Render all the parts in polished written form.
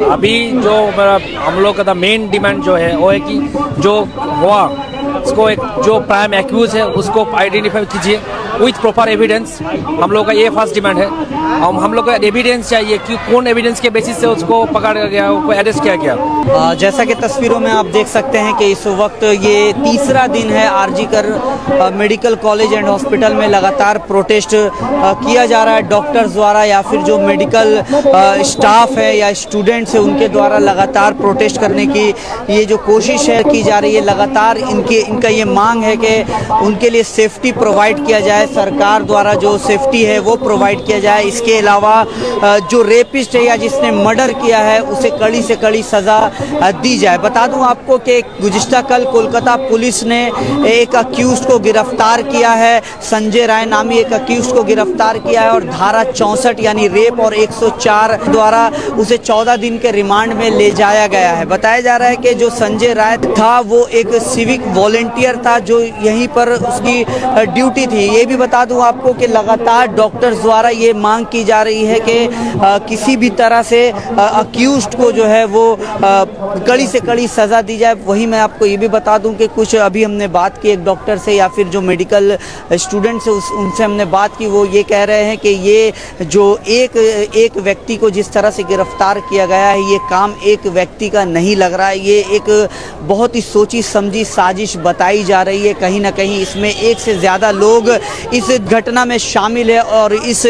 अभी जो हम लोग का मेन डिमांड जो है वो है कि जो हुआ उसको एक जो प्राइम एक्यूज है उसको आइडेंटिफाई कीजिए विथ प्रॉपर एविडेंस। हम लोग का ये फर्स्ट डिमांड है। हम लोग को एविडेंस चाहिए कि कौन एविडेंस के बेसिस से उसको पकड़ा गया, उसको अरेस्ट किया गया। जैसा कि तस्वीरों में आप देख सकते हैं कि इस वक्त ये तीसरा दिन है RG Kar medical college and hospital में लगातार प्रोटेस्ट किया जा रहा है डॉक्टर्स द्वारा या फिर जो मेडिकल स्टाफ है या स्टूडेंट्स है उनके द्वारा लगातार प्रोटेस्ट करने की ये जो कोशिश है की जा रही है। लगातार इनका ये मांग है कि उनके लिए सेफ्टी प्रोवाइड किया जाए, सरकार द्वारा जो सेफ्टी है वो प्रोवाइड किया जाए। इसके अलावा जो रेपिस्ट है या जिसने मर्डर किया है उसे कड़ी से कड़ी सज़ा दी जाए। बता दूं आपको कि गुज़िश्ता कल कोलकाता पुलिस ने एक अक्यूज़्ड को गिरफ्तार किया है, संजय राय नामी एक अक्यूज़्ड को गिरफ्तार किया है और धारा 64 यानी रेप और 104 द्वारा उसे 14 दिन के रिमांड में ले जाया गया है। बताया जा रहा है कि जो संजय राय था वो एक सिविक वॉलंटियर था जो यहीं पर उसकी ड्यूटी थी। ये भी बता दूं आपको कि लगातार डॉक्टर्स द्वारा ये मांग की जा रही है कि किसी भी तरह से अक्यूज्ड को जो है वो कड़ी से कड़ी सज़ा दी जाए। वहीं मैं आपको ये भी बता दूं कि कुछ अभी हमने बात की एक डॉक्टर से या फिर जो मेडिकल स्टूडेंट्स है उनसे हमने बात की, वो ये कह रहे हैं कि ये जो एक व्यक्ति को जिस तरह से गिरफ्तार किया गया है ये काम एक व्यक्ति का नहीं लग रहा है, ये एक बहुत ही सोची समझी साजिश बताई जा रही है। कहीं ना कहीं इसमें एक से ज़्यादा लोग इस घटना में शामिल है और इस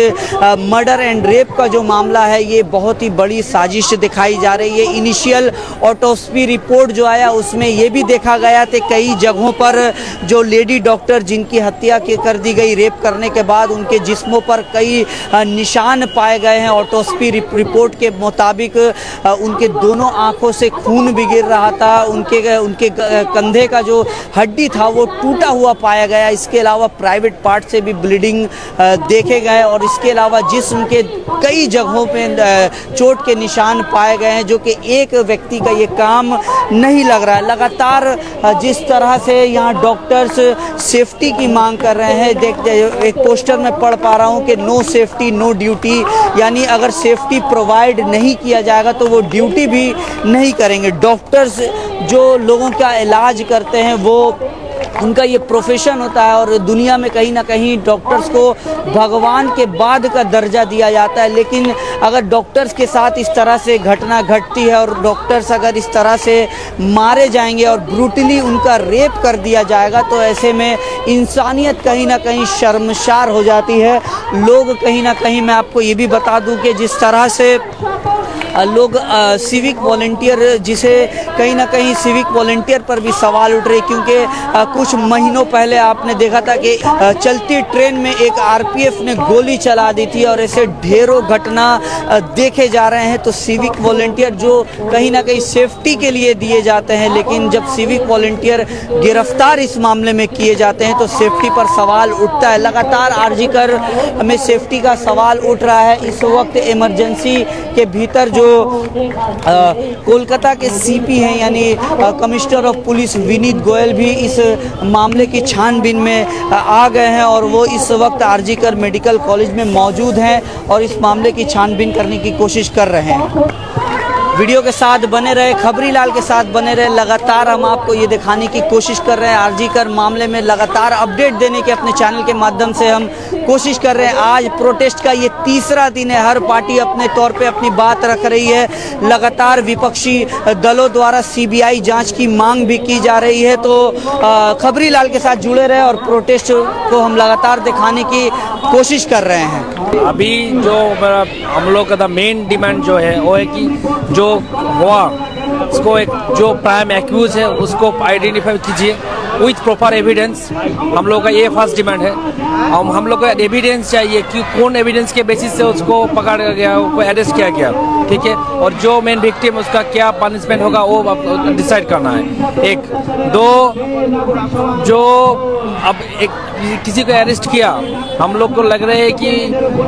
मर्डर एंड रेप का जो मामला है ये बहुत ही बड़ी साजिश दिखाई जा रही है। इनिशियल ऑटोप्सी रिपोर्ट जो आया उसमें ये भी देखा गया कि कई जगहों पर जो लेडी डॉक्टर जिनकी हत्या कर दी गई रेप करने के बाद उनके जिस्मों पर कई निशान पाए गए हैं। ऑटोप्सी रिपोर्ट के मुताबिक उनके दोनों आँखों से खून भी गिर रहा था, उनके कंधे का जो हड्डी था वो टूटा हुआ पाया गया। इसके अलावा प्राइवेट पार्ट से भी ब्लीडिंग देखे गए और इसके अलावा जिस्म के कई जगहों पे चोट के निशान पाए गए हैं जो कि एक व्यक्ति का ये काम नहीं लग रहा है। लगातार जिस तरह से यहाँ डॉक्टर्स सेफ्टी की मांग कर रहे हैं, एक पोस्टर में पढ़ पा रहा हूँ कि नो सेफ्टी नो ड्यूटी, यानी अगर सेफ्टी प्रोवाइड नहीं किया जाएगा तो वो ड्यूटी भी नहीं करेंगे। डॉक्टर्स जो लोगों का इलाज करते हैं वो उनका ये प्रोफेशन होता है और दुनिया में कहीं ना कहीं डॉक्टर्स को भगवान के बाद का दर्जा दिया जाता है। लेकिन अगर डॉक्टर्स के साथ इस तरह से घटना घटती है और डॉक्टर्स अगर इस तरह से मारे जाएंगे और ब्रूटली उनका रेप कर दिया जाएगा तो ऐसे में इंसानियत कहीं ना कहीं शर्मसार हो जाती है। लोग कहीं ना कहीं, मैं आपको ये भी बता दूं कि जिस तरह से लोग सिविक वॉलंटियर, जिसे कहीं ना कहीं सिविक वॉलंटियर पर भी सवाल उठ रहे क्योंकि कुछ महीनों पहले आपने देखा था कि चलती ट्रेन में एक आरपीएफ ने गोली चला दी थी और ऐसे ढेरों घटना देखे जा रहे हैं। तो सिविक वॉलंटियर जो कहीं ना कहीं सेफ्टी के लिए दिए जाते हैं, लेकिन जब सिविक वॉलंटियर गिरफ्तार इस मामले में किए जाते हैं तो सेफ्टी पर सवाल उठता है। लगातार आरजीकर में सेफ्टी का सवाल उठ रहा है। इस वक्त इमरजेंसी के भीतर जो कोलकाता के सीपी हैं यानी commissioner of police Vineet Goyal भी इस मामले की छानबीन में आ गए हैं और वो इस वक्त आरजीकर मेडिकल कॉलेज में मौजूद हैं और इस मामले की छानबीन करने की कोशिश कर रहे हैं। वीडियो के साथ बने रहे, खबरी लाल के साथ बने रहे। लगातार हम आपको ये दिखाने की कोशिश कर रहे हैं, आरजीकर मामले में लगातार अपडेट देने की अपने चैनल के माध्यम से हम कोशिश कर रहे हैं। आज प्रोटेस्ट का ये तीसरा दिन है, हर पार्टी अपने तौर पे अपनी बात रख रही है। लगातार विपक्षी दलों द्वारा सीबीआई जांच की मांग भी की जा रही है। तो खबरी लाल के साथ जुड़े रहे और प्रोटेस्ट को हम लगातार दिखाने की कोशिश कर रहे हैं। अभी जो हम लोग का मेन डिमांड जो है वो है कि जो हुआ उसको एक जो प्राइम एक्यूज है उसको आइडेंटिफाई कीजिए विथ प्रॉपर एविडेंस। हम लोग का ये फर्स्ट डिमांड है। हम लोग को एविडेंस चाहिए कि कौन एविडेंस के बेसिस से उसको पकड़ा गया, उसको अरेस्ट किया गया, ठीक है। और जो मेन विक्टिम उसका क्या पनिशमेंट होगा वो डिसाइड करना है। एक दो, जो अब एक किसी को अरेस्ट किया, हम लोग को लग रहा है कि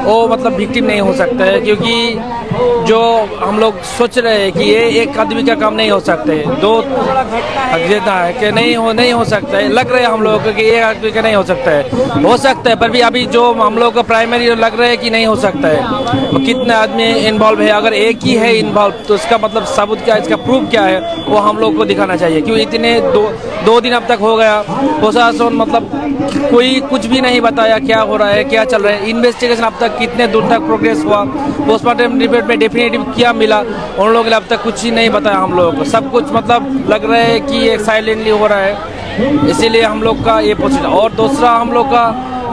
वो मतलब विक्टिम नहीं हो सकता है क्योंकि जो हम लोग सोच रहे हैं कि ये एक आदमी का काम नहीं हो सकता है, दो देता है कि नहीं हो सकता है। लग रहा है हम लोगों को कि ये आदमी का नहीं हो सकता है। हो सकता सकता है, पर भी अभी जो हम लोग का प्राइमरी लग रहा है कि नहीं हो सकता है। कितने आदमी इन्वॉल्व है, अगर एक ही है इन्वॉल्व तो इसका मतलब सबूत क्या, इसका प्रूफ क्या है, वो हम लोग को दिखाना चाहिए। क्यों इतने दो दिन अब तक हो गया, प्रशासन मतलब कोई कुछ भी नहीं बताया क्या हो रहा है, क्या चल रहा है। इन्वेस्टिगेशन अब तक कितने दूर तक प्रोग्रेस हुआ, पोस्टमार्टम रिपोर्ट में डेफिनेटिव क्या मिला, उन लोगों ने अब तक कुछ ही नहीं बताया हम लोगों को। सब कुछ मतलब लग रहा है कि एक साइलेंटली हो रहा है, इसीलिए हम लोग का ये पोजिशन। और दूसरा हम लोग का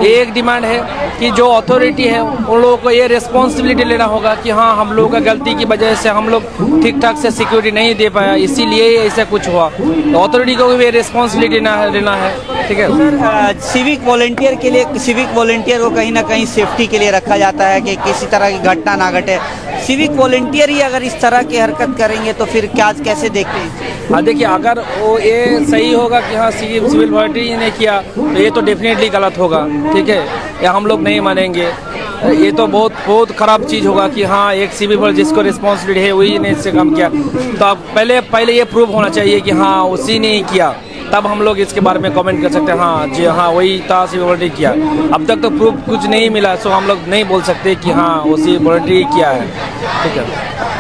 एक डिमांड है कि जो अथॉरिटी है उन लोगों को ये रिस्पॉन्सिबिलिटी लेना होगा कि हाँ हम लोगों का गलती की वजह से हम लोग ठीक ठाक से सिक्योरिटी नहीं दे पाया, इसीलिए ऐसा कुछ हुआ। तो अथॉरिटी को भी रिस्पॉन्सिबिलिटी लेना है, ठीक है। सिविक वॉलेंटियर के लिए, सिविक वॉलेंटियर को कहीं ना कहीं सेफ्टी के लिए रखा जाता है कि किसी तरह की घटना ना घटे। सिविक वॉलेंटियर ही अगर इस तरह की हरकत करेंगे तो फिर क्या, कैसे देखते हैं? हाँ देखिए, अगर वो ये सही होगा कि हाँ सिविल वॉलेंटियर ने किया तो ये तो डेफिनेटली गलत होगा, ठीक है, या हम लोग नहीं मानेंगे। ये तो बहुत बहुत ख़राब चीज़ होगा कि हाँ एक सिविल वॉलेंटियर जिसको रिस्पॉन्सिबिलिटी है वही ने इससे काम किया। तो अब पहले ये प्रूव होना चाहिए कि हाँ उसी ने ही किया, तब हम लोग इसके बारे में कमेंट कर सकते हैं हाँ जी हाँ वही था सिविल वॉलेंटियर किया। अब तक तो प्रूफ कुछ नहीं मिला, सो हम लोग नहीं बोल सकते कि हाँ वो सिविल वॉलेंटियर किया है, ठीक है।